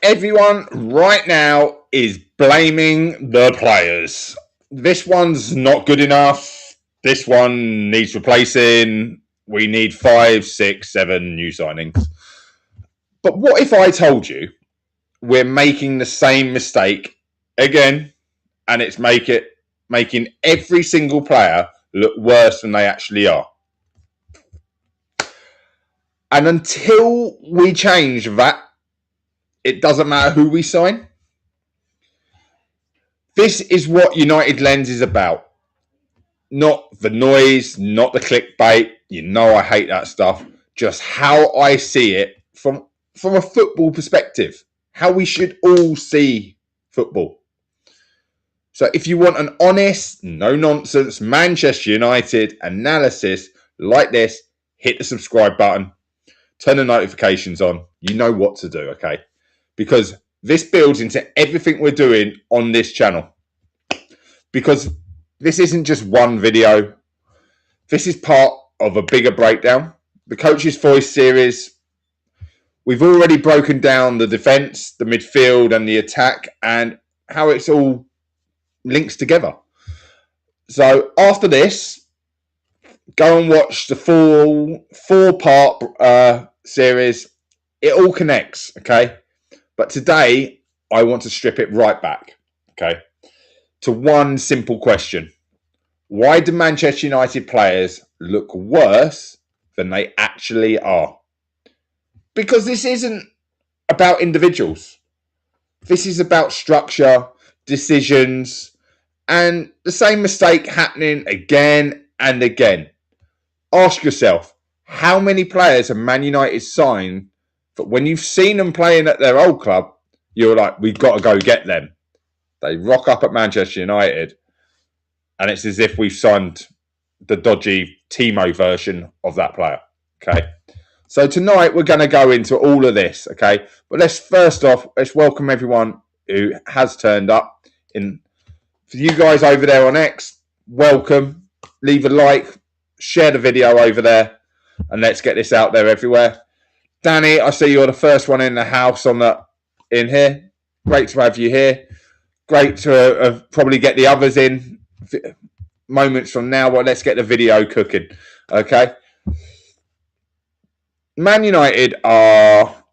everyone right now is blaming the players. This one's not good enough. This one needs replacing. We need 5, 6, 7 new signings. But what if I told you we're making the same mistake again, and it's making every single player look worse than they actually are? And until we change that, it doesn't matter who we sign. This is what United Lens is about. Not the noise, not the clickbait. You know I hate that stuff. Just how I see it from a football perspective. How we should all see football. So if you want an honest, no-nonsense Manchester United analysis like this, hit the subscribe button. Turn the notifications on. You know what to do, okay? Because this builds into everything we're doing on this channel. Because this isn't just one video. This is part of a bigger breakdown. The Coach's Voice series, we've already broken down the defence, the midfield and the attack and how it's all links together. So after this, go and watch the full four-part series. It all connects, okay? But today, I want to strip it right back, okay, to one simple question. Why do Manchester United players look worse than they actually are? Because this isn't about individuals. This is about structure, decisions, and the same mistake happening again and again. Ask yourself, how many players have Man United signed that when you've seen them playing at their old club, you're like, we've got to go get them. They rock up at Manchester United, and it's as if we've signed the dodgy Timo version of that player, okay? So tonight, we're going to go into all of this, okay? But let's welcome everyone who has turned up. For you guys over there on X, welcome. Leave a like, share the video over there, and let's get this out there everywhere. Danny, I see you're the first one in the house in here. Great to have you here. Great to probably get the others in moments from now. Well, let's get the video cooking. Okay. Man United are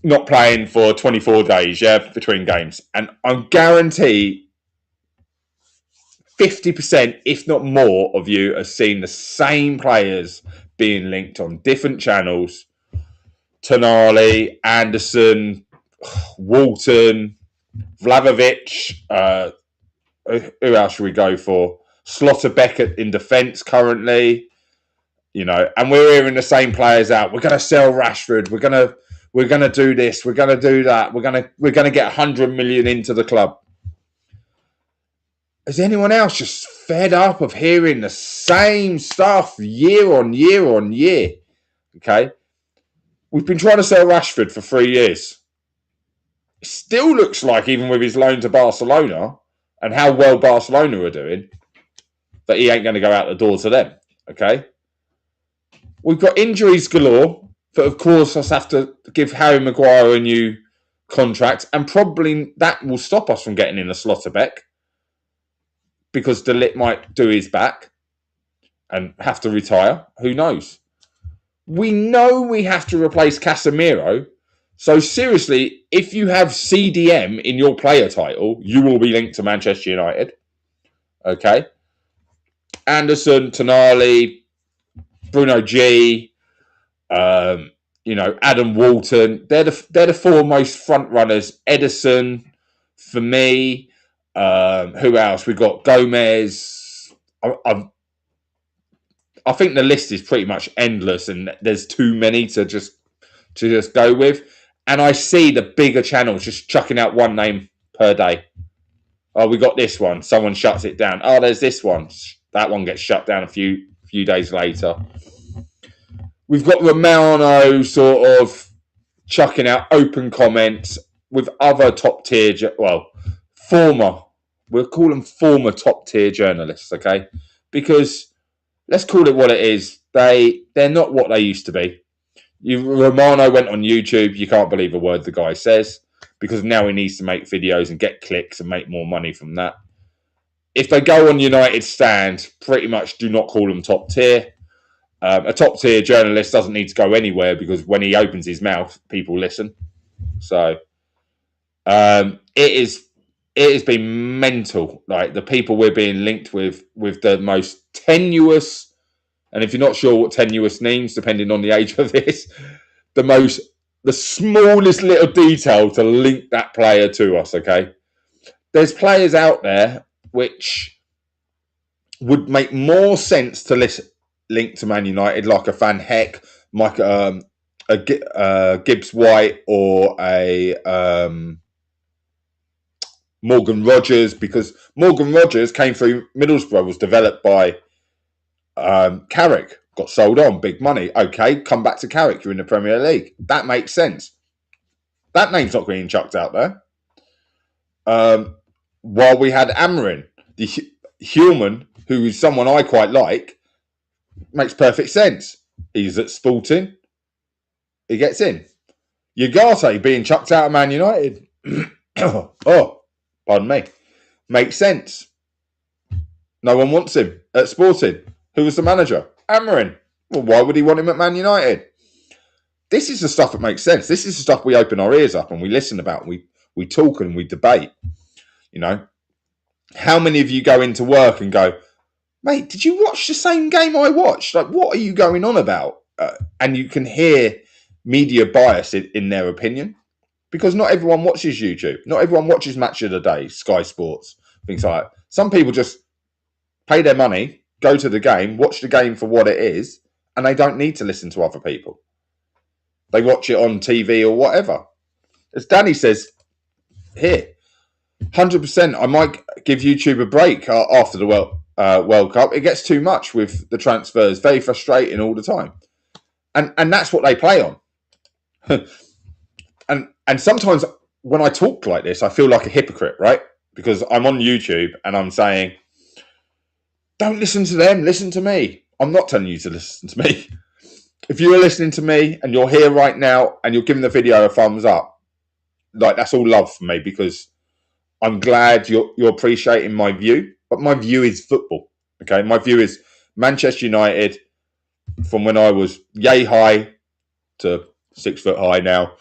not playing for 24 days, between games. And I guarantee 50%, if not more, of you have seen the same players being linked on different channels. Tonali, Anderson, Walton, Vlahovic, who else should we go for? Slotterbeck in defence currently, and we're hearing the same players out. We're going to sell Rashford. We're going to do this. We're going to do that. We're going to get 100 million into the club. Is anyone else just fed up of hearing the same stuff year on year on year? Okay, we've been trying to sell Rashford for 3 years. It still looks like, even with his loan to Barcelona and how well Barcelona are doing, that he ain't going to go out the door to them. Okay? We've got injuries galore, but of course us have to give Harry Maguire a new contract, and probably that will stop us from getting in a Slotterbeck because De Ligt might do his back and have to retire. Who knows? We know we have to replace Casemiro. So seriously, if you have CDM in your player title, you will be linked to Manchester United. Okay? Anderson, Tonali, Bruno G, Adam Walton. They're the four most front runners. Edison, for me. Who else? We've got Gomez. I think the list is pretty much endless, and there's too many to just go with. And I see the bigger channels just chucking out one name per day. Oh, we got this one. Someone shuts it down. Oh, there's this one. That one gets shut down a few days later. We've got Romano sort of chucking out open comments with other top tier, we'll call them former top tier journalists, okay? Because let's call it what it is. They're not what they used to be. Romano went on YouTube. You can't believe a word the guy says. because now he needs to make videos and get clicks and make more money from that. If they go on United stand, pretty much do not call them top tier. A top tier journalist doesn't need to go anywhere because when he opens his mouth, people listen. So it has been mental. Like the people we're being linked with the most tenuous, and if you're not sure what tenuous means, depending on the age of this, the smallest little detail to link that player to us. Okay, there's players out there which would make more sense to link to Man United, like a Van Heck, like a Gibbs White, or a Morgan Rogers, because Morgan Rogers came through Middlesbrough, was developed by Carrick, got sold on, big money. Okay, come back to Carrick, you're in the Premier League. That makes sense. That name's not being chucked out there. While we had Amarin, the human, who is someone I quite like, makes perfect sense. He's at Sporting. He gets in. Ugarte being chucked out of Man United. Oh, pardon me. Makes sense. No one wants him at Sporting. Who was the manager? Amarin. Well, why would he want him at Man United? This is the stuff that makes sense. This is the stuff we open our ears up and we listen about. We talk and we debate. You know, how many of you go into work and go, mate, did you watch the same game I watched? Like, what are you going on about? And you can hear media bias in their opinion, because not everyone watches YouTube. Not everyone watches Match of the Day, Sky Sports, things like that. Some people just pay their money, go to the game, watch the game for what it is, and they don't need to listen to other people. They watch it on TV or whatever. As Danny says here, 100%, I might give YouTube a break after the World Cup. It gets too much with the transfers, very frustrating all the time. And that's what they play on. and sometimes when I talk like this, I feel like a hypocrite, right? Because I'm on YouTube and I'm saying, don't listen to them, listen to me. I'm not telling you to listen to me. If you're listening to me and you're here right now and you're giving the video a thumbs up, like, that's all love for me, because I'm glad you're appreciating my view. But my view is football. Okay, my view is Manchester United from when I was yay high to 6 foot high now.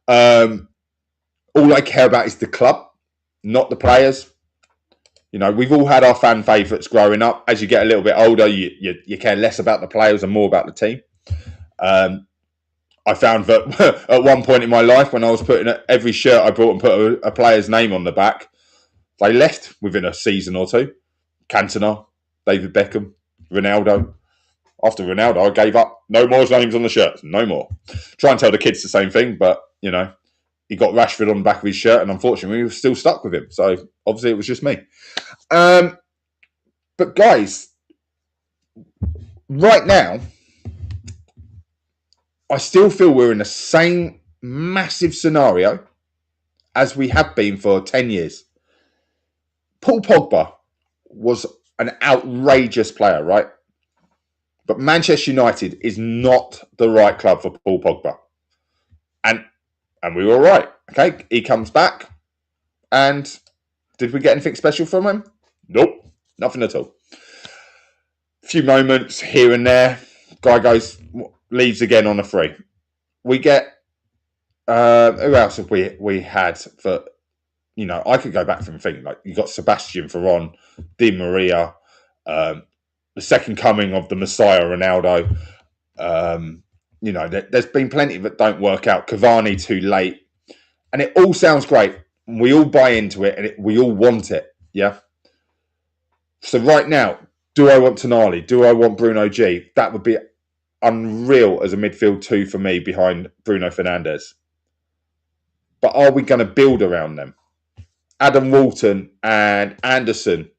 All I care about is the club, not the players. You know, we've all had our fan favourites growing up. As you get a little bit older, you care less about the players and more about the team. I found that at one point in my life, when I was putting every shirt I bought and put a player's name on the back, they left within a season or two. Cantona, David Beckham, Ronaldo. After Ronaldo, I gave up. No more names on the shirts. No more. Try and tell the kids the same thing, but, you know, he got Rashford on the back of his shirt, and unfortunately, we were still stuck with him. So, obviously, it was just me. But, guys, right now, I still feel we're in the same massive scenario as we have been for 10 years. Paul Pogba was an outrageous player, right? But Manchester United is not the right club for Paul Pogba. And we were right. Okay, he comes back. And did we get anything special from him? Nope, nothing at all. A few moments here and there. Guy leaves again on a free. We get who else have we had for, you know, I could go back from thinking, like, you got Sebastian Veron, Di Maria, the second coming of the Messiah, Ronaldo. You know, there's been plenty that don't work out. Cavani too late. And it all sounds great. We all buy into it, and we all want it. Yeah. So right now, do I want Tonali? Do I want Bruno G? That would be unreal as a midfield two for me behind Bruno Fernandes. But are we going to build around them? Adam Walton and Anderson.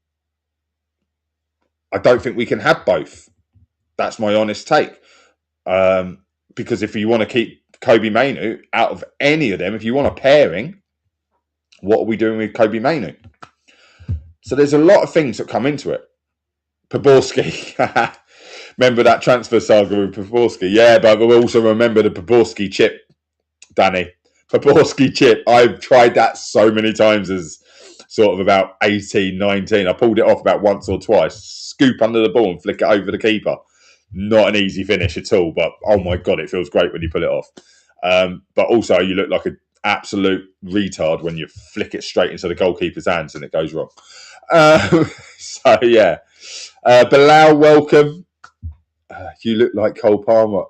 I don't think we can have both. That's my honest take. Because if you want to keep Kobe Mainoo out of any of them, if you want a pairing, what are we doing with Kobe Mainoo? So there's a lot of things that come into it. Poborski. Remember that transfer saga with Poborski? Yeah, but we'll also remember the Poborski chip, Danny. Poborski chip. I've tried that so many times as sort of about 18, 19. I pulled it off about once or twice. Scoop under the ball and flick it over the keeper. Not an easy finish at all, but oh my God, it feels great when you pull it off. But also, you look like an absolute retard when you flick it straight into the goalkeeper's hands and it goes wrong. So, yeah. Bilal, welcome. You look like Cole Palmer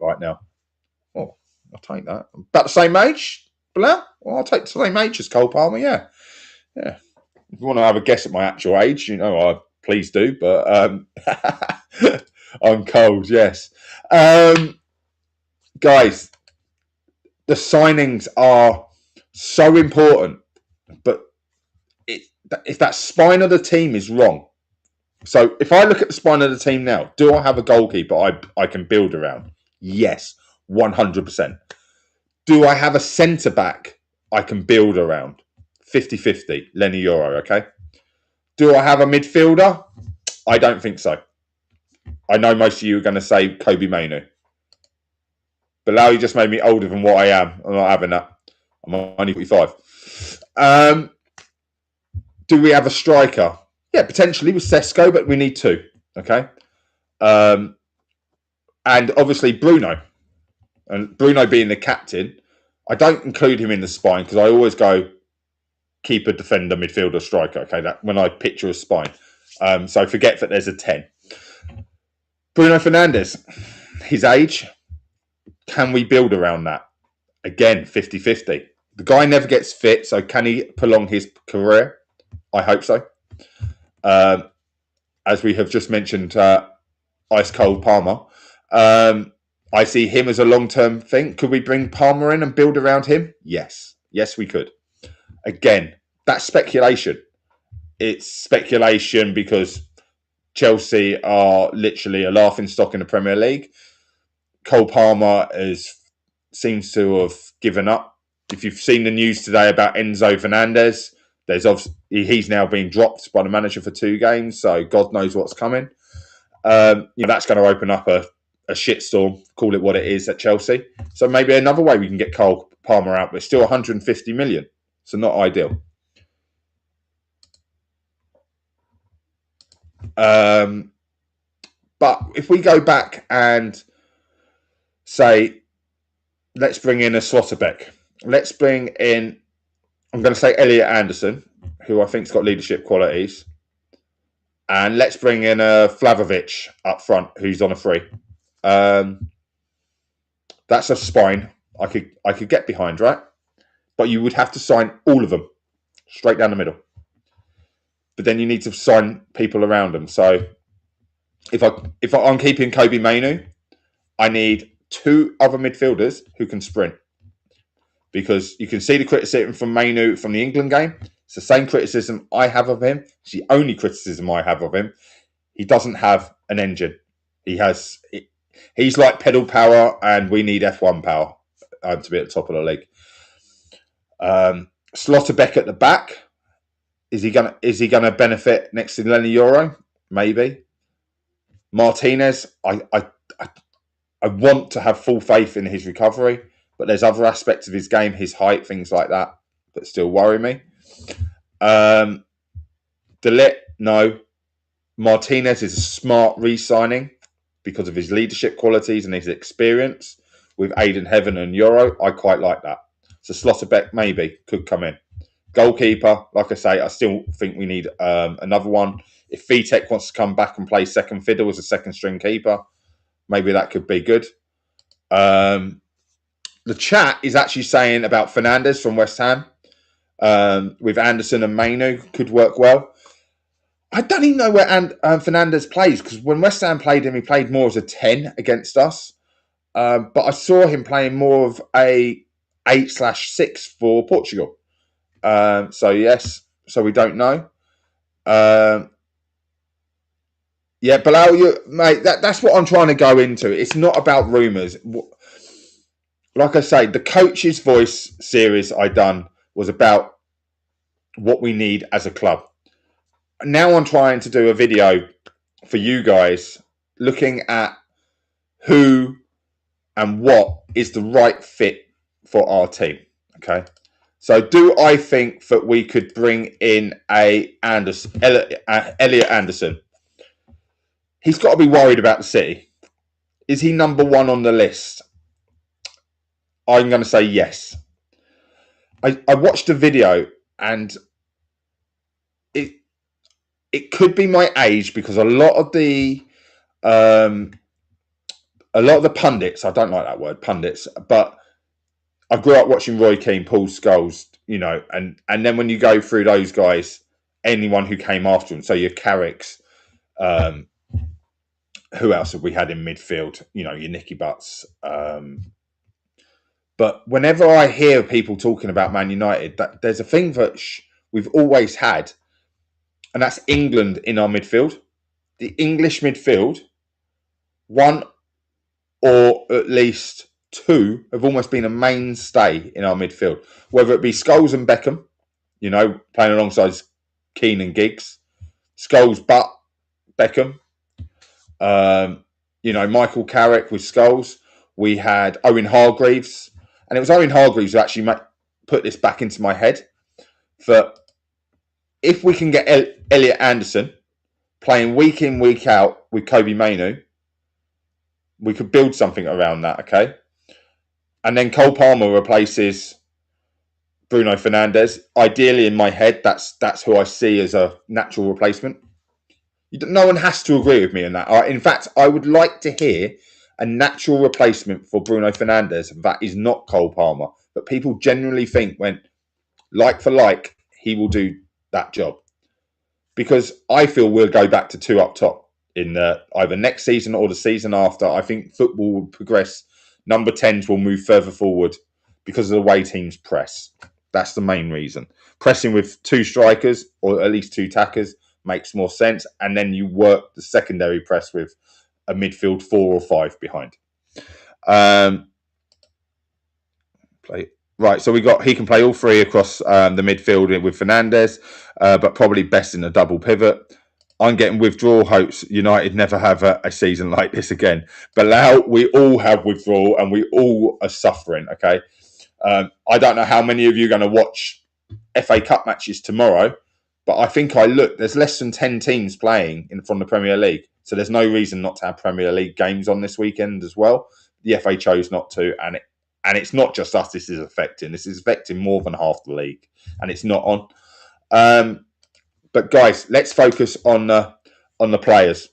right now. Oh, I'll take that. About the same age, Bilal? Well, I'll take the same age as Cole Palmer, yeah. Yeah. If you want to have a guess at my actual age, please do, but I'm cold, yes. Guys, the signings are so important, but if that spine of the team is wrong, so if I look at the spine of the team now, do I have a goalkeeper I can build around? Yes, 100%. Do I have a centre-back I can build around? 50-50, Lenny Euro, okay? Do I have a midfielder? I don't think so. I know most of you are going to say Kobe Mainu. Bilal, you just made me older than what I am. I'm not having that. I'm only 45. Do we have a striker? Yeah, potentially with Sesko, but we need two. Okay. And obviously Bruno. And Bruno being the captain, I don't include him in the spine because I always go keeper, defender, midfielder, striker. Okay, that when I picture a spine. So forget that there's a 10. Bruno Fernandes, his age, can we build around that? Again, 50-50. The guy never gets fit, so can he prolong his career? I hope so. As we have just mentioned, Ice Cold Palmer. I see him as a long-term thing. Could we bring Palmer in and build around him? Yes. Yes, we could. Again, that's speculation. It's speculation because Chelsea are literally a laughingstock in the Premier League. Cole Palmer seems to have given up. If you've seen the news today about Enzo Fernandez, he's now been dropped by the manager for 2 games, so God knows what's coming. That's going to open up a shitstorm, call it what it is, at Chelsea. So maybe another way we can get Cole Palmer out, but still 150 million. So not ideal. But if we go back and say, let's bring in a Slotterbeck. Let's bring in, I'm going to say Elliot Anderson, who I think's got leadership qualities. And let's bring in a Vlahovic up front, who's on a free. That's a spine I could get behind, right? But you would have to sign all of them straight down the middle. But then you need to sign people around them. So if I'm keeping Kobe Mainu, I need 2 other midfielders who can sprint. Because you can see the criticism from Mainu from the England game. It's the same criticism I have of him. It's the only criticism I have of him. He doesn't have an engine. He's like pedal power, and we need F1 power to be at the top of the league. Slotterbeck at the back. Is he gonna benefit next to Lenny Euro? Maybe. Martinez, I want to have full faith in his recovery, but there's other aspects of his game, his height, things like that still worry me. De Ligt, no. Martinez is a smart re-signing because of his leadership qualities and his experience with Aiden Heaven and Euro. I quite like that. So Slotterbeck maybe could come in. Goalkeeper, like I say, I still think we need another one. If Vitek wants to come back and play second fiddle as a second string keeper, maybe that could be good. The chat is actually saying about Fernandes from West Ham with Anderson and Mainu could work well. I don't even know where Fernandes plays because when West Ham played him, he played more as a 10 against us. But I saw him playing more of a 8/6 for Portugal. So we don't know. Yeah, Bilal, mate, that's what I'm trying to go into. It's not about rumours. Like I say, the Coach's Voice series I done was about what we need as a club. Now I'm trying to do a video for you guys looking at who and what is the right fit for our team. Okay. So do I think that we could bring in Elliot Anderson? He's got to be worried about the City. Is he number one on the list? I'm going to say yes. I watched a video, and it could be my age, because a lot of the pundits, I don't like that word, pundits, but I grew up watching Roy Keane, Paul Scholes, and then when you go through those guys, anyone who came after them, so your Carricks, who else have we had in midfield? Your Nicky Butts. But whenever I hear people talking about Man United, there's a thing that we've always had, and that's England in our midfield. The English midfield, one or at least two, have almost been a mainstay in our midfield. Whether it be Scholes and Beckham, playing alongside Keane and Giggs. Scholes, Butt, Beckham. Michael Carrick with Scholes. We had Owen Hargreaves. And it was Owen Hargreaves who actually put this back into my head. That if we can get Elliot Anderson playing week in, week out with Kobe Mainoo, we could build something around that, okay? And then Cole Palmer replaces Bruno Fernandes. Ideally, in my head, that's who I see as a natural replacement. No one has to agree with me on that. In fact, I would like to hear a natural replacement for Bruno Fernandes that is not Cole Palmer. But people generally think when, like for like, he will do that job. Because I feel we'll go back to two up top in either next season or the season after. I think football will progress. Number 10s will move further forward because of the way teams press. That's the main reason. Pressing with two strikers or at least two attackers makes more sense. And then you work the secondary press with a midfield 4 or 5 behind. Right, so he can play all three across the midfield with Fernandes, but probably best in a double pivot. I'm getting withdrawal hopes. United never have a season like this again. Bilal, we all have withdrawal and we all are suffering, okay? I don't know how many of you are going to watch FA Cup matches tomorrow, but I think there's less than 10 teams playing from the Premier League. So there's no reason not to have Premier League games on this weekend as well. The FA chose not to, and it's not just us this is affecting. This is affecting more than half the league, and it's not on. But guys, let's focus on the players.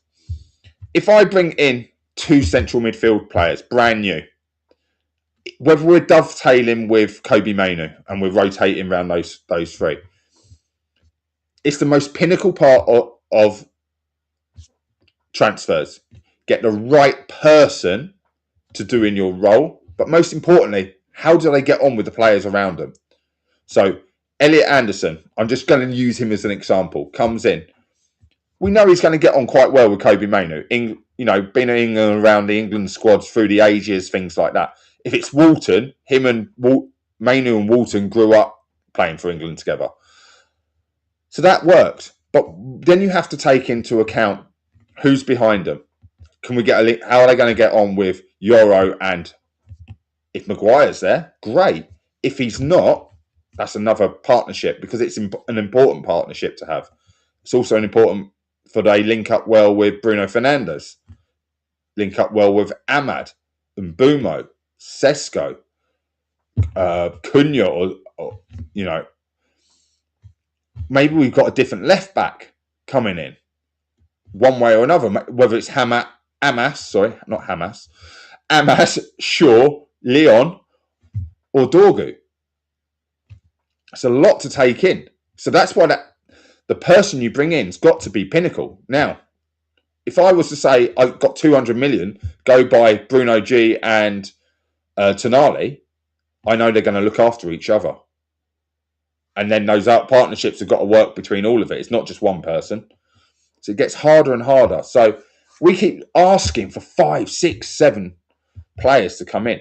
If I bring in 2 central midfield players, brand new, whether we're dovetailing with Kobe Mainoo and we're rotating around those 3, it's the most pinnacle part of transfers. Get the right person to do in your role, but most importantly, how do they get on with the players around them? So Elliot Anderson, I'm just going to use him as an example, comes in. We know he's going to get on quite well with Kobe Mainoo. Been in England, around the England squads through the ages, things like that. If it's Walton, him and Mainoo and Walton grew up playing for England together. So that works. But then you have to take into account who's behind them. Can we get a link? How are they going to get on with Yoro? And if Maguire's there, great. If he's not, that's another partnership, because it's an important partnership to have. It's also important for they link up well with Bruno Fernandes, link up well with Ahmad, Mbumo, Sesko, Cunha, or maybe we've got a different left back coming in, one way or another. Whether it's Amas, Shaw, Leon, or Dorgu. It's a lot to take in. So that's why the person you bring in's got to be pinnacle. Now, if I was to say I've got 200 million, go buy Bruno G and Tonali, I know they're going to look after each other. And then those partnerships have got to work between all of it. It's not just one person. So it gets harder and harder. So we keep asking for 5, 6, 7 players to come in.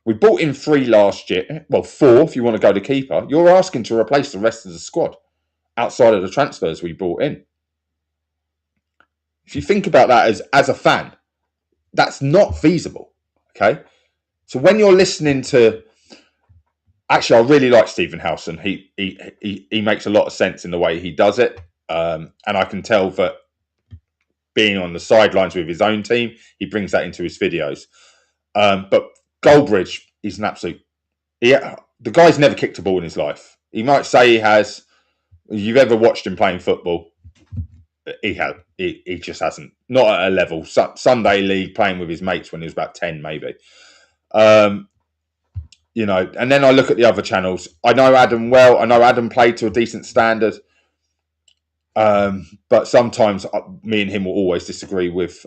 We bought in 3 last year. Well, 4 if you want to go to keeper. You're asking to replace the rest of the squad outside of the transfers we bought in. If you think about that as a fan, that's not feasible. Okay? So when you're listening to Actually, I really like Stephen Howson. He makes a lot of sense in the way he does it, and I can tell that being on the sidelines with his own team, he brings that into his videos. But Goldbridge, he's an absolute. The guy's never kicked a ball in his life. He might say he has. If you've ever watched him playing football, he just hasn't. Not at a level. Sunday league playing with his mates when he was about 10, maybe. You know, and then I look at the other channels. I know Adam well. I know Adam played to a decent standard. But sometimes me and him will always disagree with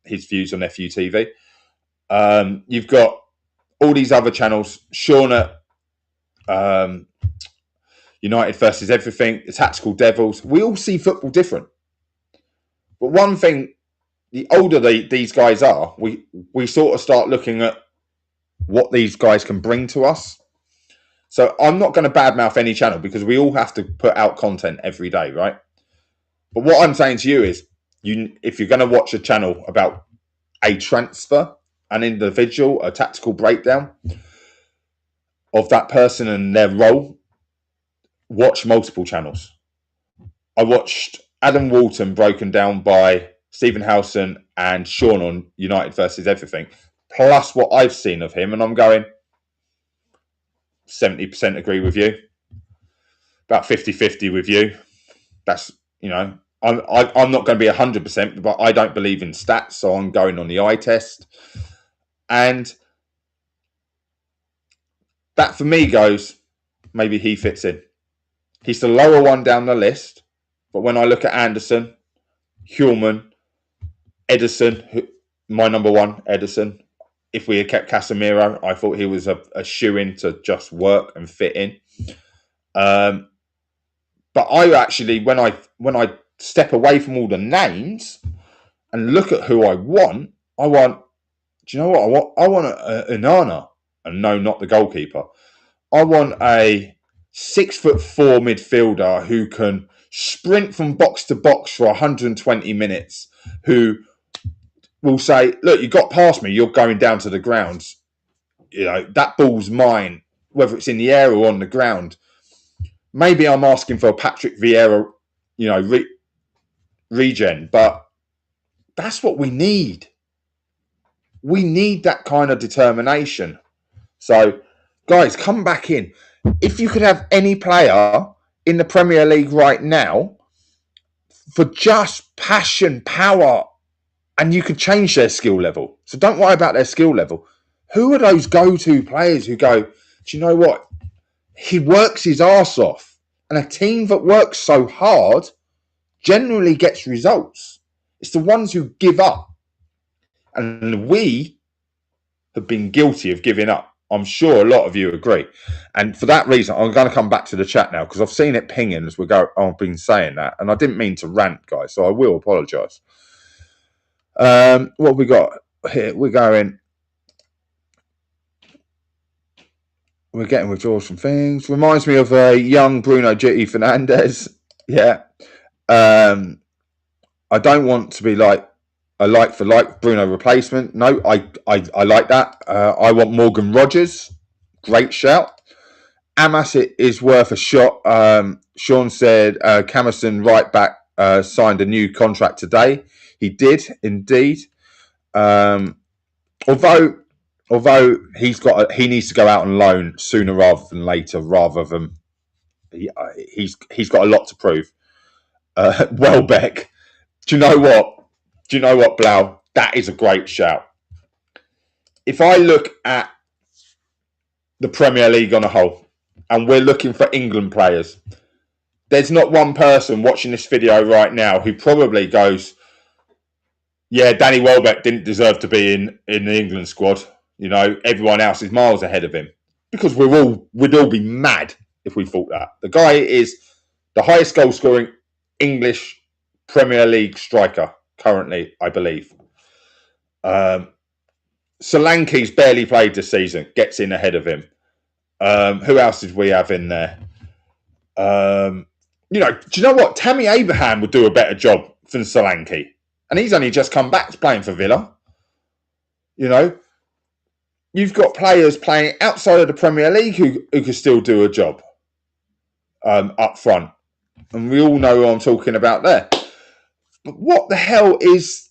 his views on FUTV. You've got all these other channels. Sean at United versus Everything, the Tactical Devils. We all see football different. But one thing, the older these guys are, we sort of start looking at what these guys can bring to us. So I'm not going to badmouth any channel because we all have to put out content every day, right? But what I'm saying to you is, if you're going to watch a channel about a transfer, an individual, a tactical breakdown of that person and their role, watch multiple channels. I watched Adam Walton broken down by Stephen Howson and Sean on United versus Everything, plus what I've seen of him, and I'm going 70% agree with you, about 50-50 with you. That's, you know, I'm not going to be 100%, but I don't believe in stats, so I'm going on the eye test. And that for me goes, maybe he fits in. He's the lower one down the list, but when I look at Anderson, Hillman, Edison, my number one, Edison, if we had kept Casemiro, I thought he was a shoe-in to just work and fit in. But I actually, when I step away from all the names and look at who I want, do you know what? I want an Inanna, and no, not the goalkeeper. I want a 6'4" midfielder who can sprint from box to box for 120 minutes, who will say, look, you got past me, you're going down to the ground. You know, that ball's mine, whether it's in the air or on the ground. Maybe I'm asking for a Patrick Vieira, you know, regen, but that's what we need. We need that kind of determination. So, guys, come back in. If you could have any player in the Premier League right now for just passion, power, and you could change their skill level. So don't worry about their skill level. Who are those go-to players who go, do you know what? He works his arse off. And a team that works so hard generally gets results. It's the ones who give up. And we have been guilty of giving up. I'm sure a lot of you agree. And for that reason, I'm going to come back to the chat now because I've seen it pinging as we go. I've been saying that. And I didn't mean to rant, guys, so I will apologise. What have we got here? We're getting withdrawals from things. Reminds me of a young Bruno G. Fernandes. Yeah. I don't want to be like a like for like Bruno replacement. No, I like that. I want Morgan Rogers. Great shout. Amas is worth a shot. Sean said Camerson right back signed a new contract today. He did indeed. Although he needs to go out on loan sooner rather than later, rather than he's got a lot to prove. Welbeck, do you know what, Blau? That is a great shout. If I look at the Premier League on a whole, and we're looking for England players, there's not one person watching this video right now who probably goes, yeah, Danny Welbeck didn't deserve to be in the England squad. You know, everyone else is miles ahead of him. Because we'd all be mad if we thought that. The guy is the highest goal scoring English Premier League striker currently, I believe. Solanke's barely played this season, gets in ahead of him. Who else did we have in there? Do you know what? Tammy Abraham would do a better job than Solanke. And he's only just come back to playing for Villa. You know, You've got players playing outside of the Premier League who can still do a job up front. And we all know who I'm talking about there. But what the hell is...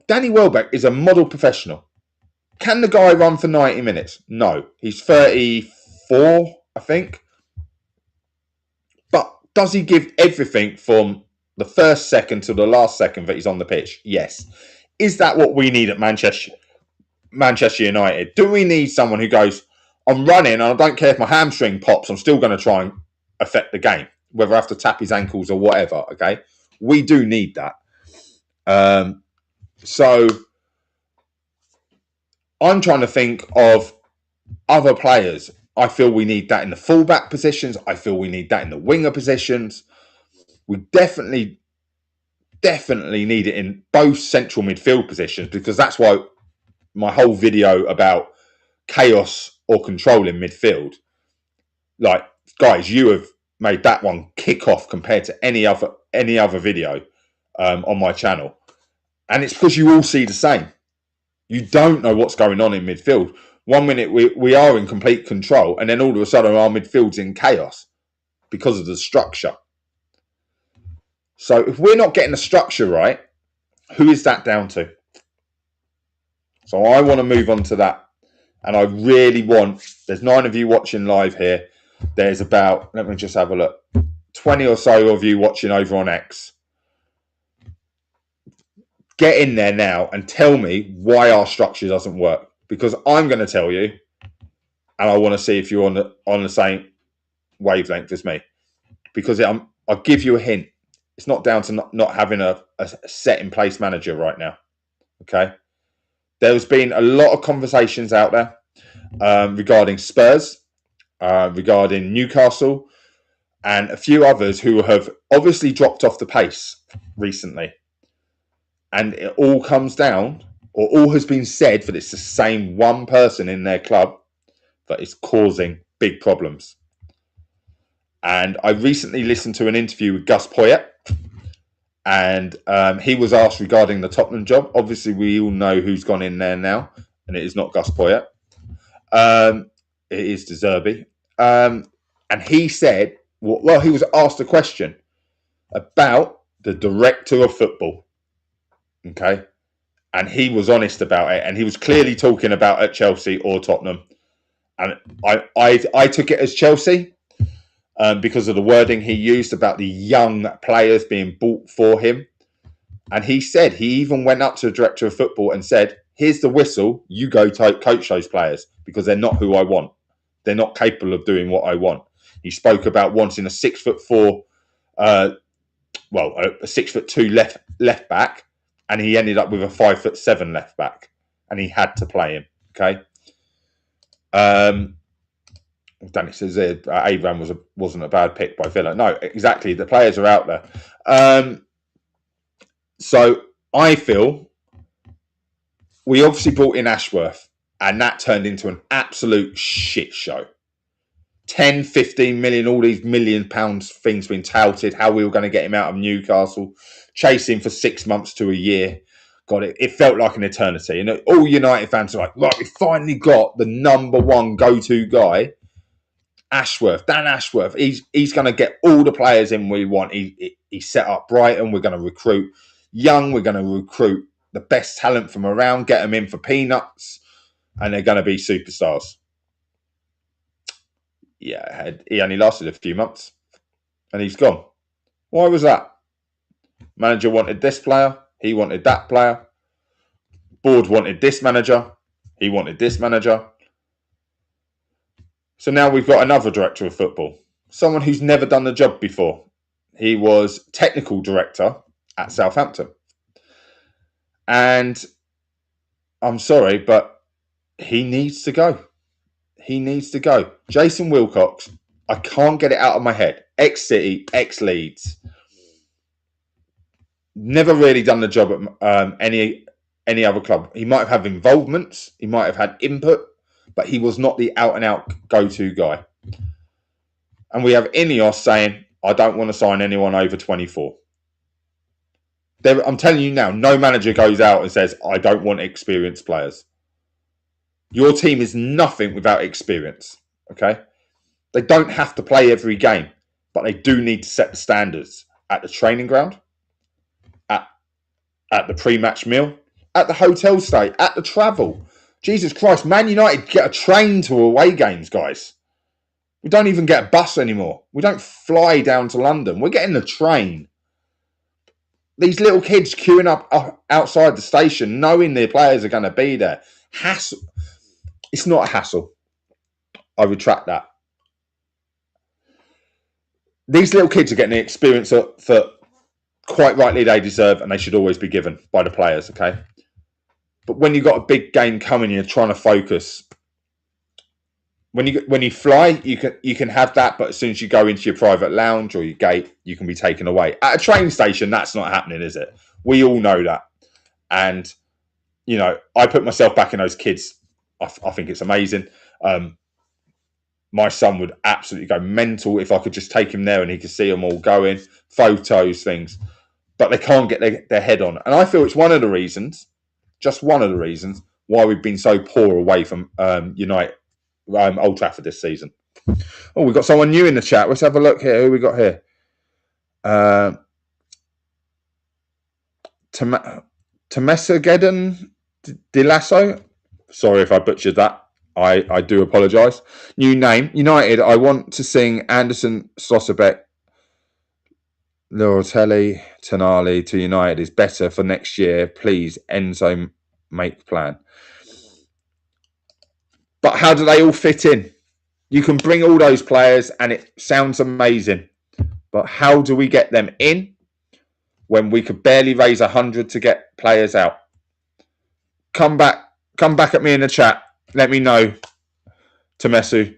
Danny Welbeck is a model professional. Can the guy run for 90 minutes? No. He's 34, I think. But does he give everything from the first second to the last second that he's on the pitch? Yes. Is that what we need at Manchester United? Do we need someone who goes, I'm running and I don't care if my hamstring pops, I'm still going to try and affect the game, whether I have to tap his ankles or whatever, okay? We do need that. So I'm trying to think of other players. I feel we need that in the fullback positions. I feel we need that in the winger positions. We definitely need it in both central midfield positions, because that's why my whole video about chaos or control in midfield, like, guys, you have made that one kick off compared to any other video on my channel. And it's because you all see the same. You don't know what's going on in midfield. 1 minute we are in complete control, and then all of a sudden our midfield's in chaos because of the structure. So if we're not getting the structure right, who is that down to? So I want to move on to that. And I really want... There's 9 of you watching live here. There's about, let me just have a look, 20 or so of you watching over on X. Get in there now and tell me why our structure doesn't work. Because I'm going to tell you, and I want to see if you're on the same wavelength as me. Because I'll give you a hint. It's not down to not having a set in place manager right now. Okay? There's been a lot of conversations out there regarding Spurs, regarding Newcastle, and a few others who have obviously dropped off the pace recently. And it all comes down, or all has been said, that it's the same one person in their club that is causing big problems. And I recently listened to an interview with Gus Poyet, and he was asked regarding the Tottenham job. Obviously, we all know who's gone in there now, and it is not Gus Poyet. It is De Zerbi. And he said, well, he was asked a question about the director of football. Okay. And he was honest about it. And he was clearly talking about at Chelsea or Tottenham. And I took it as Chelsea because of the wording he used about the young players being bought for him. And he said, he even went up to the director of football and said, here's the whistle, you go coach those players, because they're not who I want. They're not capable of doing what I want. He spoke about wanting a 6'4", a 6'2" left back, and he ended up with a 5'7" left back, and he had to play him. Okay. Danny says Abraham wasn't a bad pick by Villa. No, exactly. The players are out there. So I feel we obviously brought in Ashworth, and that turned into an absolute shit show. 10, 15 million, all these £1 million things being touted, how we were going to get him out of Newcastle, chasing for 6 months to a year. God, it felt like an eternity. And all United fans are like, right, we finally got the number one go-to guy, Ashworth, Dan Ashworth. He's going to get all the players in we want. He set up Brighton. We're going to recruit young. We're going to recruit the best talent from around, get them in for peanuts, and they're going to be superstars. Yeah, he only lasted a few months, and he's gone. Why was that? Manager wanted this player. He wanted that player. Board wanted this manager. He wanted this manager. So now we've got another director of football, someone who's never done the job before. He was technical director at Southampton. And I'm sorry, but he needs to go. He needs to go. Jason Wilcox, I can't get it out of my head. Ex-City, ex-Leeds. Never really done the job at any other club. He might have had involvements. He might have had input. But he was not the out-and-out go-to guy. And we have Ineos saying, I don't want to sign anyone over 24. I'm telling you now, no manager goes out and says, I don't want experienced players. Your team is nothing without experience. Okay, they don't have to play every game, but they do need to set the standards at the training ground, at the pre-match meal, at the hotel stay, at the travel. Jesus Christ, Man United get a train to away games, guys. We don't even get a bus anymore. We don't fly down to London. We're getting the train. These little kids queuing up outside the station, knowing their players are going to be there. Hassle. It's not a hassle. I retract that. These little kids are getting the experience that quite rightly they deserve, and they should always be given by the players, okay? But when you've got a big game coming, you're trying to focus. When you fly, you can have that, but as soon as you go into your private lounge or your gate, you can be taken away. At a train station, that's not happening, is it? We all know that. And, you know, I put myself back in those kids. I think it's amazing. My son would absolutely go mental if I could just take him there and he could see them all going, photos, things. But they can't get their head on. And I feel it's one of the reasons, just one of the reasons, why we've been so poor away from United. Old Trafford this season. Oh, we've got someone new in the chat. Let's have a look here. Who we got here? Temesageddon Dilasso. Sorry if I butchered that. I do apologise. New name. United, I want to sing Anderson, Slosserbeck, Lorotelli, Tonali to United is better for next year. Please, Enzo, make plan. But how do they all fit in? You can bring all those players and it sounds amazing. But how do we get them in when we could barely raise 100 to get players out? Come back at me in the chat. Let me know, Tomesu,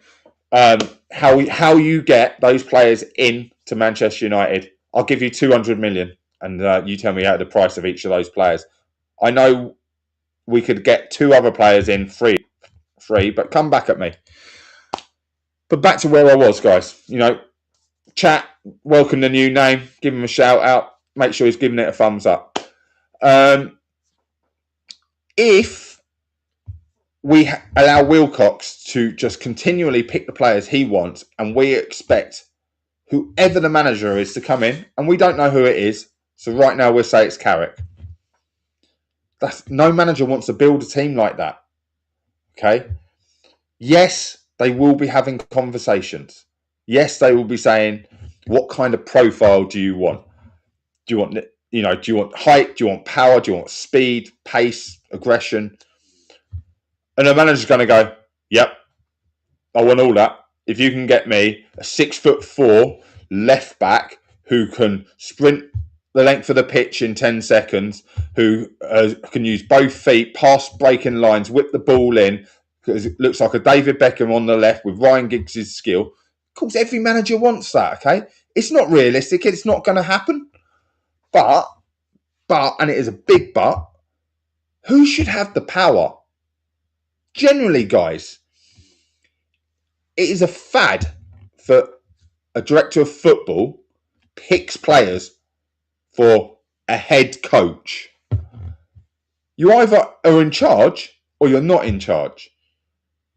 how you get those players in to Manchester United. I'll give you 200 million and you tell me out the price of each of those players. I know we could get 2 other players in free, but come back at me. But back to where I was, guys. You know, chat, welcome the new name, give him a shout out, make sure he's giving it a thumbs up. If we allow Wilcox to just continually pick the players he wants and we expect whoever the manager is to come in, and we don't know who it is, so right now we'll say it's Carrick. No manager wants to build a team like that. Okay? Yes, they will be having conversations. Yes, they will be saying, what kind of profile do you want? Do you want height? Do you want power? Do you want speed, pace, aggression? And the manager's going to go, yep, I want all that. If you can get me a 6'4" left back who can sprint the length of the pitch in 10 seconds, who can use both feet, pass breaking lines, whip the ball in, because it looks like a David Beckham on the left with Ryan Giggs' skill. Of course, every manager wants that, okay? It's not realistic. It's not going to happen. But, and it is a big but, who should have the power? Generally, guys, it is a fad for a director of football picks players for a head coach. You either are in charge or you're not in charge.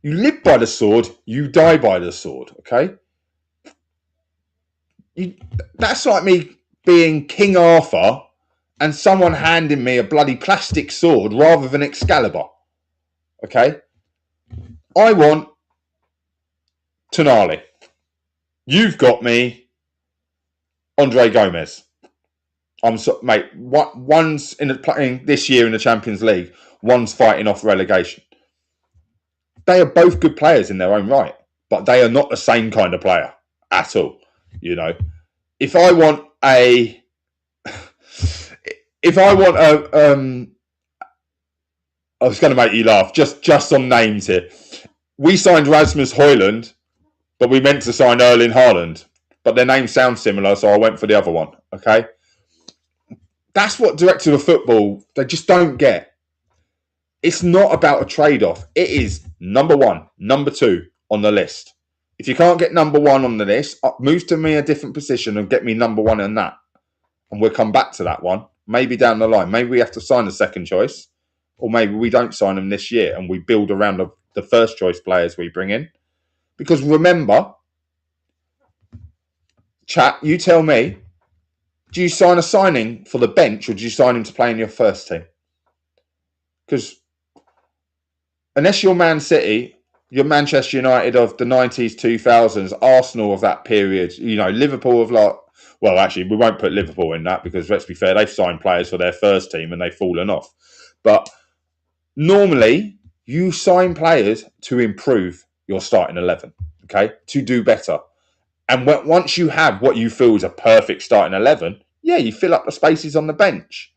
You live by the sword, you die by the sword, okay? That's like me being King Arthur and someone handing me a bloody plastic sword rather than Excalibur, okay? I want Tonali. You've got me Andre Gomez. Mate, one's playing this year in the Champions League, one's fighting off relegation. They are both good players in their own right, but they are not the same kind of player at all. You know, if I want a, I was going to make you laugh just on names here. We signed Rasmus Højlund, but we meant to sign Erling Haaland, but their names sound similar, so I went for the other one. Okay, that's what directors of football, they just don't get. It's not about a trade-off. It is number 1, number 2 on the list. If you can't get number 1 on the list, move to me a different position and get me number 1 in that. And we'll come back to that one. Maybe down the line. Maybe we have to sign a second choice. Or maybe we don't sign them this year and we build around the first choice players we bring in. Because remember, chat, you tell me, do you sign a signing for the bench or do you sign him to play in your first team? Because unless you're Man City, you're Manchester United of the 90s, 2000s, Arsenal of that period, Liverpool of well, actually, we won't put Liverpool in that because, let's be fair, they've signed players for their first team and they've fallen off. But normally, you sign players to improve your starting 11, okay, to do better. And once you have what you feel is a perfect starting 11, yeah, you fill up the spaces on the bench.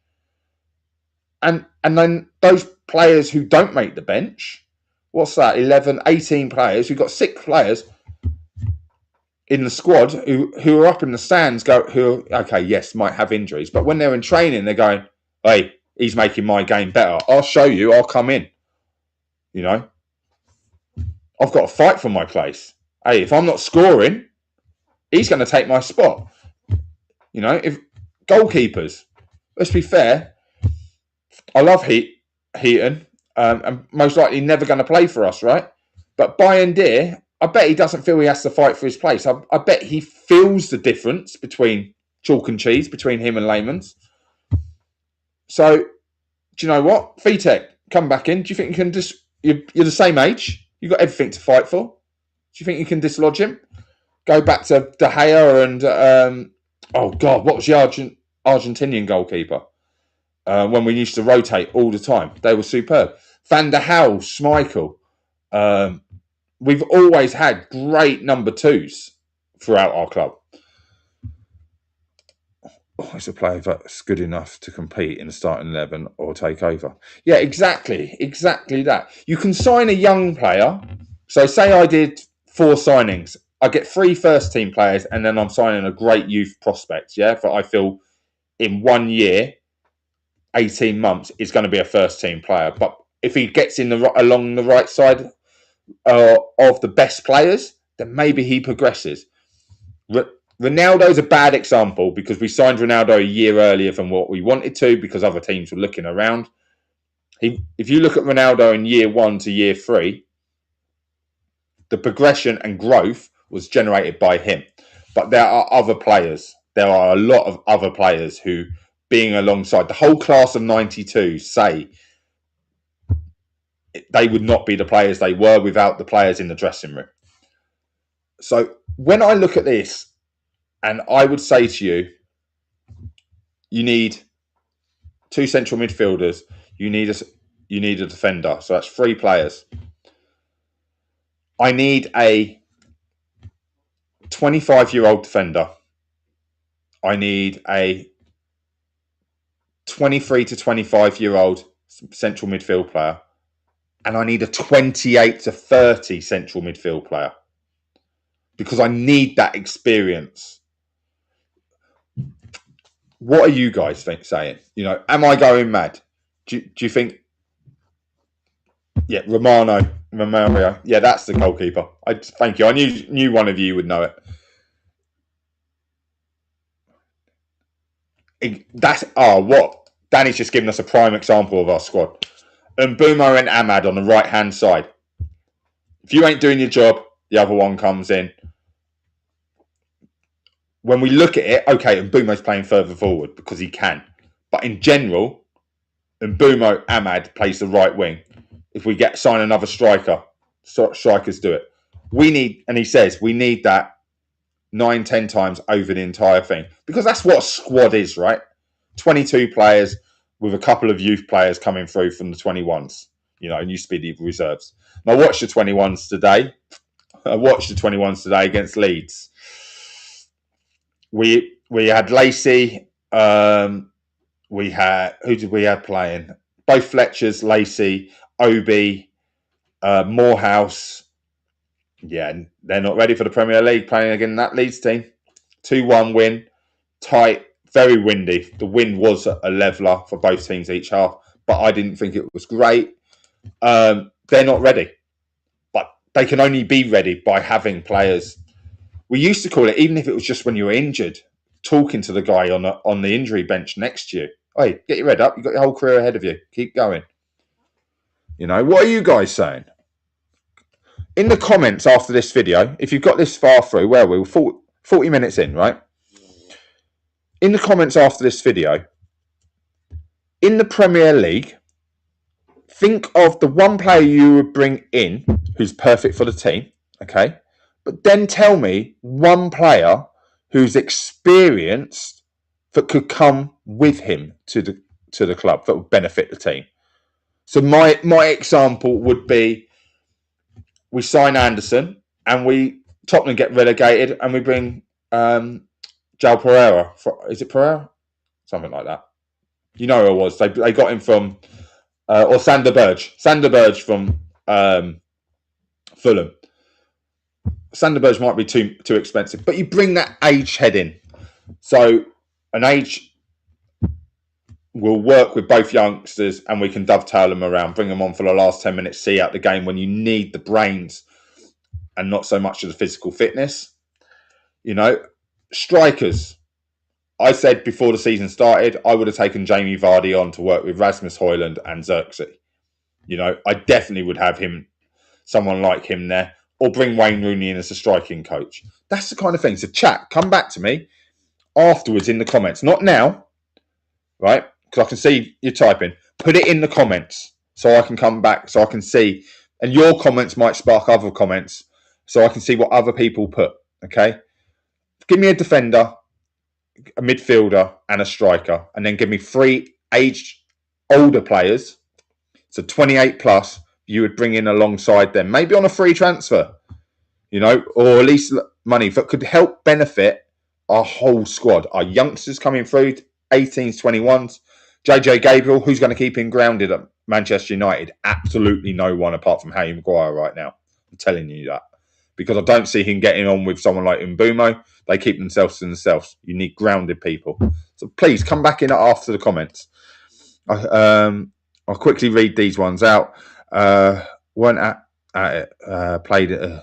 And then those players who don't make the bench, what's that, 11, 18 players, we've got 6 players in the squad who are up in the stands, might have injuries. But when they're in training, they're going, hey, he's making my game better. I'll show you, I'll come in. I've got to fight for my place. Hey, if I'm not scoring, he's going to take my spot. If goalkeepers, let's be fair, I love Heaton, and most likely never going to play for us, right? But Bayindir, I bet he doesn't feel he has to fight for his place. I bet he feels the difference between chalk and cheese, between him and Layman's. So, do you know what? Vitek, come back in. Do you think you can you're the same age. You've got everything to fight for. Do you think you can dislodge him? Go back to De Gea and, what was the Argentinian goalkeeper? When we used to rotate all the time. They were superb. Van der Hal, Schmeichel. We've always had great number 2s throughout our club. It's a player that's good enough to compete in the starting 11 or take over. Yeah, exactly that. You can sign a young player. So say I did 4 signings. I get 3 first-team players and then I'm signing a great youth prospect, yeah, that I feel in 1 year, 18 months, is going to be a first-team player. But if he gets along the right side of the best players, then maybe he progresses. Ronaldo's a bad example because we signed Ronaldo a year earlier than what we wanted to because other teams were looking around. If you look at Ronaldo in year 1 to year 3, the progression and growth was generated by him. But there are other players. There are a lot of other players who, being alongside the whole class of 92, say they would not be the players they were without the players in the dressing room. So when I look at this, and I would say to you, you need 2 central midfielders. You need a defender. So that's 3 players. I need a 25-year-old defender. I need a 23 to 25-year-old central midfield player. And I need a 28 to 30 central midfield player. Because I need that experience. What are you guys saying? Am I going mad? Do you think? Yeah, Romario. Yeah, that's the goalkeeper. Thank you. I knew one of you would know it. What? Danny's just given us a prime example of our squad. And Mbumo and Ahmad on the right-hand side. If you ain't doing your job, the other one comes in. When we look at it, okay, Mbumo's playing further forward because he can. But in general, Mbumo Ahmad plays the right wing. If we sign another striker, strikers do it. And he says, we need that 9-10 times over the entire thing. Because that's what a squad is, right? 22 players with a couple of youth players coming through from the 21s, and used to be the reserves. And I watched the 21s today. Against Leeds. We had Lacey. Who did we have playing? Both Fletchers, Lacey, Obi, Morehouse. Yeah, they're not ready for the Premier League playing against that Leeds team. 2-1 win. Tight, very windy. The wind was a leveller for both teams each half, but I didn't think it was great. They're not ready. But they can only be ready by having players. We used to call it, even if it was just when you were injured, talking to the guy on the injury bench next to you. Hey, get your head up. You've got your whole career ahead of you. Keep going. What are you guys saying? in the comments after this video, if you've got this far through, where we're 40 minutes in, right? In the comments after this video, in the Premier League, think of the one player you would bring in who's perfect for the team, okay? But then tell me one player who's experienced that could come with him to the club that would benefit the team. So my example would be, we sign Anderson and Tottenham get relegated and we bring João Pereira. Is it Pereira? Something like that. You know who it was. They got him from or Sander Berge. Sander Berge from Fulham. Sander Berge might be too expensive, but you bring that age head in. So an age will work with both youngsters and we can dovetail them around, bring them on for the last 10 minutes, see out the game when you need the brains and not so much of the physical fitness. You know, strikers. I said before the season started, I would have taken Jamie Vardy on to work with Rasmus Højlund and Xerxes. You know, I definitely would have someone like him there, or bring Wayne Rooney in as a striking coach. That's the kind of thing. So chat, come back to me afterwards in the comments. Not now, right? Because I can see you typing. Put it in the comments so I can come back, so I can see. And your comments might spark other comments so I can see what other people put, okay? Give me a defender, a midfielder and a striker, and then give me 3 aged older players, so 28 plus, you would bring in alongside them, maybe on a free transfer, you know, or at least money that could help benefit our whole squad. Our youngsters coming through, 18s, 21s. JJ Gabriel, who's going to keep him grounded at Manchester United? Absolutely no one apart from Harry Maguire right now. I'm telling you that. Because I don't see him getting on with someone like Mbumo. They keep themselves to themselves. You need grounded people. So please come back in after the comments. I'll quickly read these ones out. Weren't at it. Played it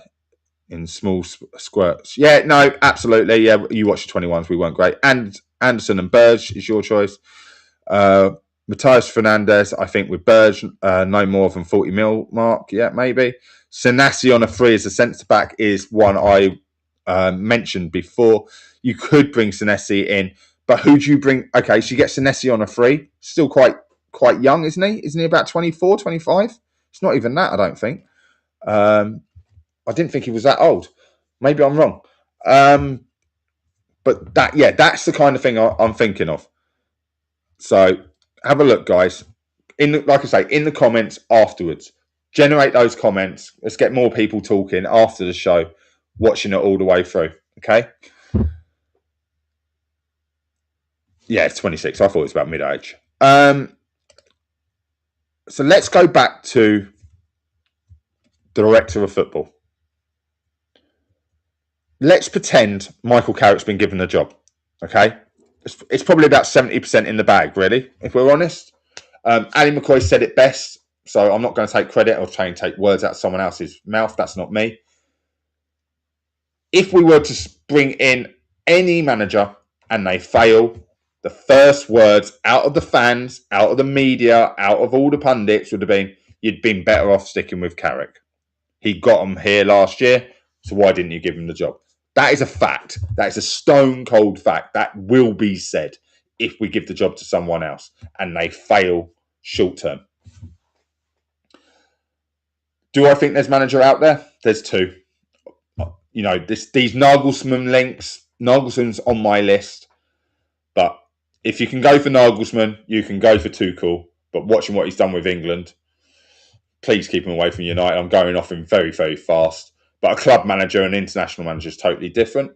in small squirts. Yeah, no, absolutely. Yeah, you watched the 21s. We weren't great. And Anderson and Burge is your choice. Matthias Fernandez, I think with Burge, no more than 40 mil mark. Yeah, maybe. Senesi on a free as a centre-back is one I mentioned before. You could bring Senesi in, but who do you bring? Okay, so you get Senesi on a free. Still quite young, isn't he? Isn't he about 24, 25? It's not even that, I don't think. I didn't think he was that old. Maybe I'm wrong. But that's the kind of thing I'm thinking of. So have a look, guys. Like I say, in the comments afterwards. Generate those comments. Let's get more people talking after the show, watching it all the way through. Okay? Yeah, it's 26. I thought it was about mid-age. So let's go back to the director of football. Let's pretend Michael Carrick's been given the job. Okay? It's probably about 70% in the bag, really, if we're honest. Ali McCoy said it best, so I'm not going to take credit or try and take words out of someone else's mouth. That's not me. If we were to bring in any manager and they fail, the first words out of the fans, out of the media, out of all the pundits would have been, you'd been better off sticking with Carrick. He got him here last year, so why didn't you give him the job? That is a fact. That is a stone cold fact. That will be said if we give the job to someone else and they fail short term. Do I think there's manager out there? There's 2. You know, these Nagelsmann links. Nagelsmann's on my list. But if you can go for Nagelsmann, you can go for Tuchel. But watching what he's done with England, please keep him away from United. I'm going off him very, very fast. But a club manager and international manager is totally different.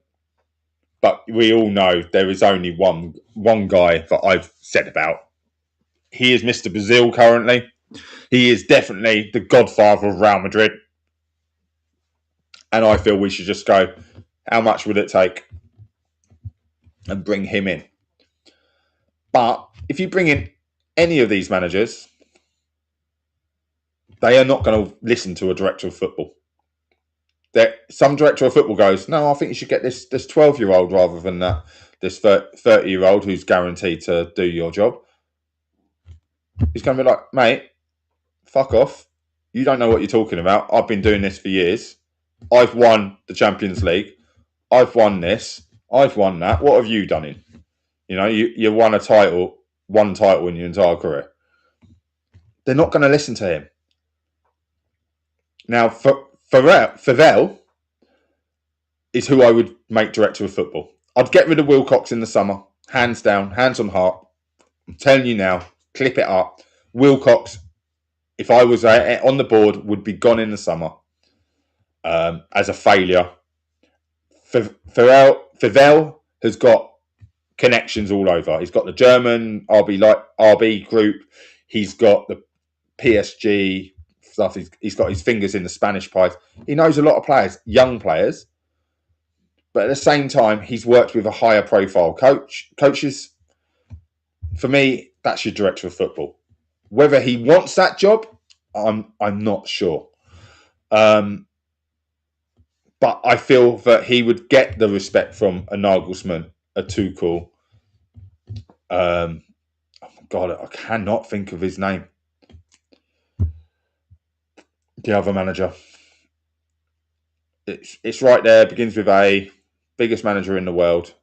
But we all know there is only one guy that I've said about. He is Mr. Brazil currently. He is definitely the godfather of Real Madrid. And I feel we should just go, how much would it take? And bring him in. But if you bring in any of these managers, they are not going to listen to a director of football. Some director of football goes, no, I think you should get this 12-year-old rather than this 30-year-old who's guaranteed to do your job. He's going to be like, mate, fuck off. You don't know what you're talking about. I've been doing this for years. I've won the Champions League. I've won this. I've won that. What have you done in? You won one title in your entire career. They're not going to listen to him. Now, Favell is who I would make director of football. I'd get rid of Wilcox in the summer. Hands down, hands on heart. I'm telling you now, clip it up. Wilcox, if I was on the board, would be gone in the summer as a failure. Favell has got connections all over. He's got the German RB group. He's got the PSG stuff. He's got his fingers in the Spanish pies. He knows a lot of players, young players. But at the same time, he's worked with a higher profile coaches. For me, that's your director of football. Whether he wants that job, I'm not sure. But I feel that he would get the respect from a Nagelsmann, a Tuchel. Oh my God, I cannot think of his name. The other manager. It's right there. Begins with A. Biggest manager in the world.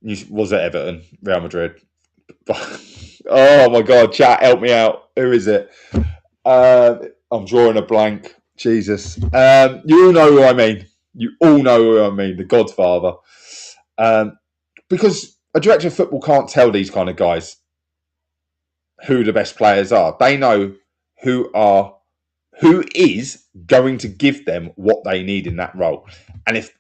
Was at Everton, Real Madrid. Oh my God, chat, help me out. Who is it? I'm drawing a blank. Jesus. You all know who I mean. The Godfather. Because a director of football can't tell these kind of guys who the best players are. They know who is going to give them what they need in that role. And if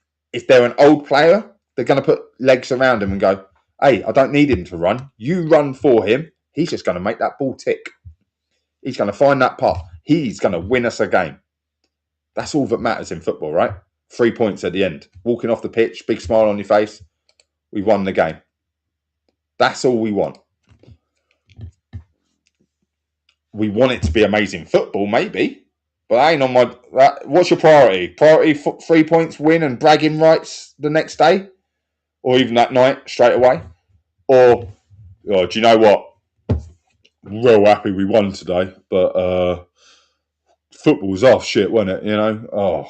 they're an old player, they're going to put legs around him and go, hey, I don't need him to run. You run for him. He's just going to make that ball tick. He's going to find that path. He's going to win us a game. That's all that matters in football, right? 3 points at the end. Walking off the pitch, big smile on your face. We won the game. That's all we want. We want it to be amazing football, maybe. But that ain't on my... what's your priority? 3 points, win and bragging rights the next day? Or even that night, straight away? Or, do you know what? I'm real happy we won today, but football was off shit, wasn't it?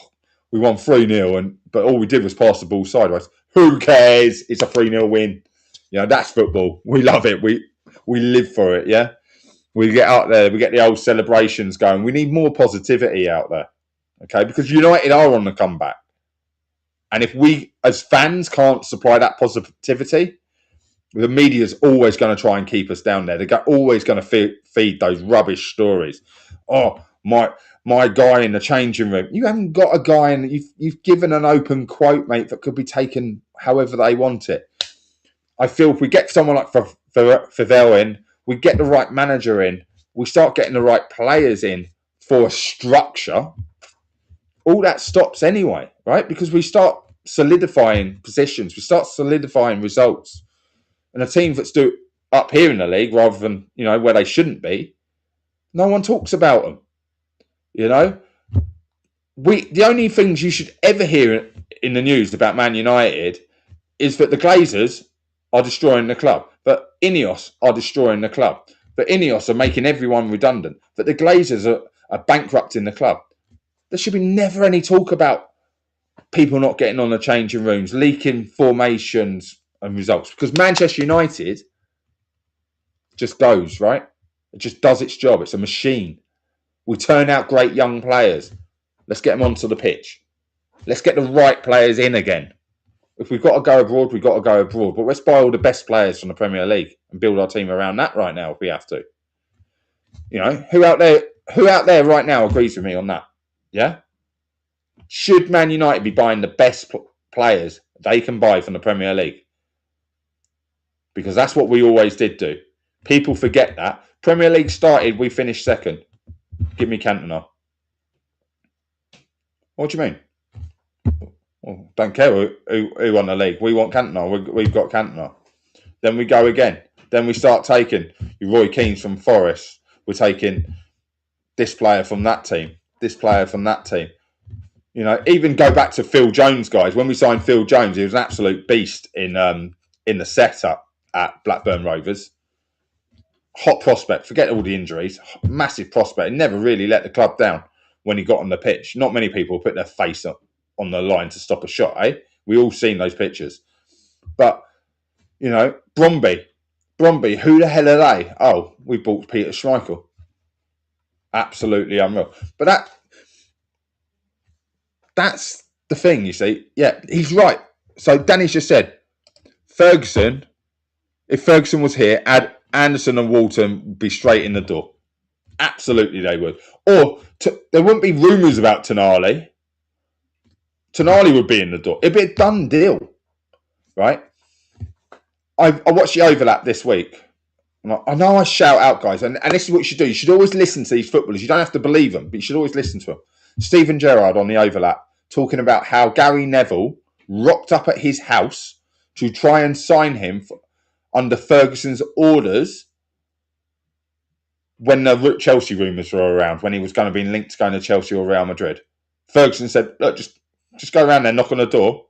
We won 3-0, but all we did was pass the ball sideways. Who cares? It's a 3-0 win. That's football. We love it. We live for it, yeah? We get out there, we get the old celebrations going. We need more positivity out there, okay? Because United are on the comeback. And if we, as fans, can't supply that positivity, the media's always going to try and keep us down there. They're always going to feed those rubbish stories. Oh, my guy in the changing room. You haven't got a guy, and you've given an open quote, mate, that could be taken however they want it. I feel if we get someone like Favell in, we get the right manager in, we start getting the right players in for a structure, all that stops anyway, right? Because we start solidifying positions, we start solidifying results. And a team that's up here in the league rather than, where they shouldn't be, no one talks about them. The only things you should ever hear in the news about Man United is that the Glazers are destroying the club, that Ineos are destroying the club, that Ineos are making everyone redundant, that the Glazers are bankrupting the club. There should be never any talk about people not getting on the changing rooms, leaking formations and results, because Manchester United just goes, right? It just does its job. It's a machine. We turn out great young players. Let's get them onto the pitch. Let's get the right players in again. If we've got to go abroad, we've got to go abroad. But let's buy all the best players from the Premier League and build our team around that right now if we have to. Who out there right now agrees with me on that? Yeah? Should Man United be buying the best players they can buy from the Premier League? Because that's what we always did do. People forget that. Premier League started, we finished second. Give me Cantona. What do you mean? Well, don't care who won the league. We want Cantona. We've got Cantona. Then we go again. Then we start taking Roy Keane's from Forest. We're taking this player from that team. This player from that team. Even go back to Phil Jones, guys. When we signed Phil Jones, he was an absolute beast in the setup at Blackburn Rovers. hot prospect. Forget all the injuries. Massive prospect. He never really let the club down when he got on the pitch. Not many people put their face on the line to stop a shot, eh? We all seen those pictures. But, you know, Bromby, who the hell are they? Oh, we bought Peter Schmeichel. Absolutely unreal. But that's the thing, you see. Yeah, he's right. So Danny's just said, Ferguson, if Ferguson was here, Anderson and Walton would be straight in the door. Absolutely they would. Or there wouldn't be rumours about Tonali. Tonali would be in the door. It'd be a done deal, right? I watched the overlap this week. I know I shout out, guys, and this is what you should do. You should always listen to these footballers. You don't have to believe them, but you should always listen to them. Steven Gerrard on the overlap talking about how Gary Neville rocked up at his house to try and sign him under Ferguson's orders when the Chelsea rumours were around, when he was going to be linked to going to Chelsea or Real Madrid. Ferguson said, look, just go around there, knock on the door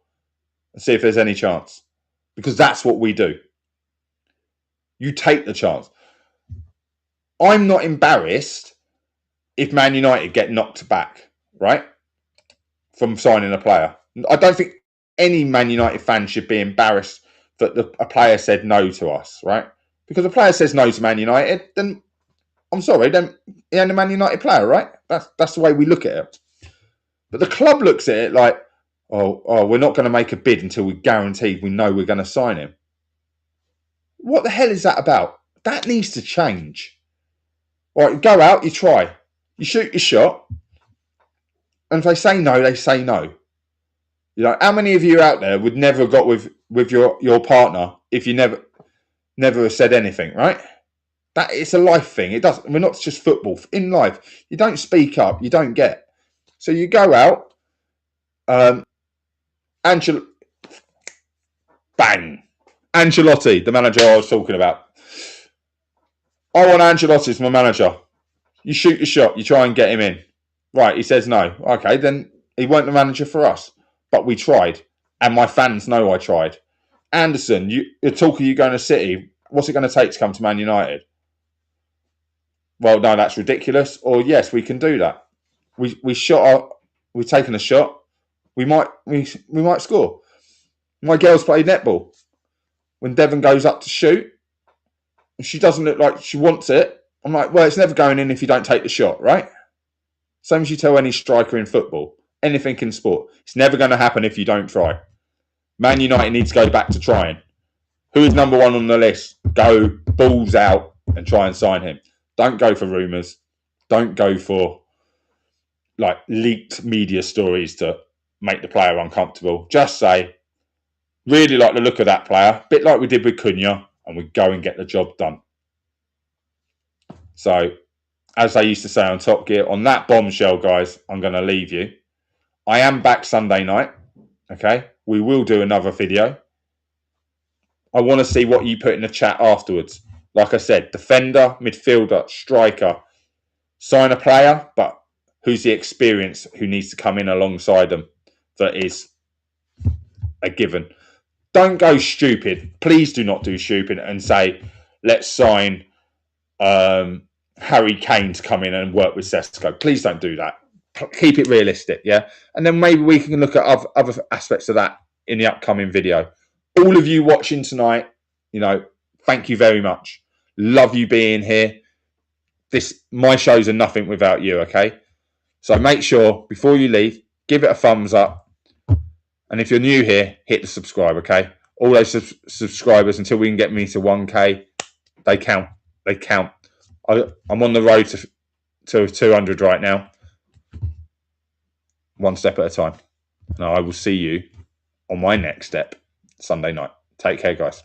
and see if there's any chance. Because that's what we do. You take the chance. I'm not embarrassed if Man United get knocked back, right, from signing a player. I don't think any Man United fan should be embarrassed that a player said no to us, right? Because a player says no to Man United, then I'm sorry, then he ain't a Man United player, right? That's the way we look at it. But the club looks at it like, oh, we're not going to make a bid until we guarantee we know we're going to sign him. What the hell is that about? That needs to change. All right, you go out, you try. You shoot your shot. And if they say no, they say no. You know, how many of you out there would never have got with your partner if you never said anything, right? That it's a life thing. It doesn't. We're not just football. In life, you don't speak up, you don't get. So you go out, Ancelotti, the manager I was talking about. I want Ancelotti as my manager. You shoot your shot, you try and get him in. Right, he says no. Okay, then he weren't the manager for us. But we tried. And my fans know I tried. Anderson, you're talking you going to City. What's it going to take to come to Man United? Well, no, that's ridiculous. Or yes, we can do that. We've taken a shot. We might score. My girl's played netball. When Devon goes up to shoot, and she doesn't look like she wants it, I'm like, well, it's never going in if you don't take the shot, right? Same as you tell any striker in football, anything in sport. It's never going to happen if you don't try. Man United needs to go back to trying. Who is number one on the list? Go balls out and try and sign him. Don't go for rumours. Don't go for like leaked media stories to make the player uncomfortable. Just say, really like the look of that player, a bit like we did with Cunha, and we go and get the job done. So, as they used to say on Top Gear, on that bombshell, guys, I'm going to leave you. I am back Sunday night, okay? We will do another video. I want to see what you put in the chat afterwards. Like I said, defender, midfielder, striker. Sign a player, but who's the experience who needs to come in alongside them that is a given. Don't go stupid. Please do not do stupid and say, let's sign Harry Kane to come in and work with Sesko. Please don't do that. Keep it realistic, yeah? And then maybe we can look at other aspects of that in the upcoming video. All of you watching tonight, you know, thank you very much. Love you being here. My shows are nothing without you, okay? So make sure, before you leave, give it a thumbs up. And if you're new here, hit the subscribe, okay? All those subscribers, until we can get me to 1K, they count. They count. I'm on the road to 200 right now. One step at a time. And I will see you on my next step Sunday night. Take care, guys.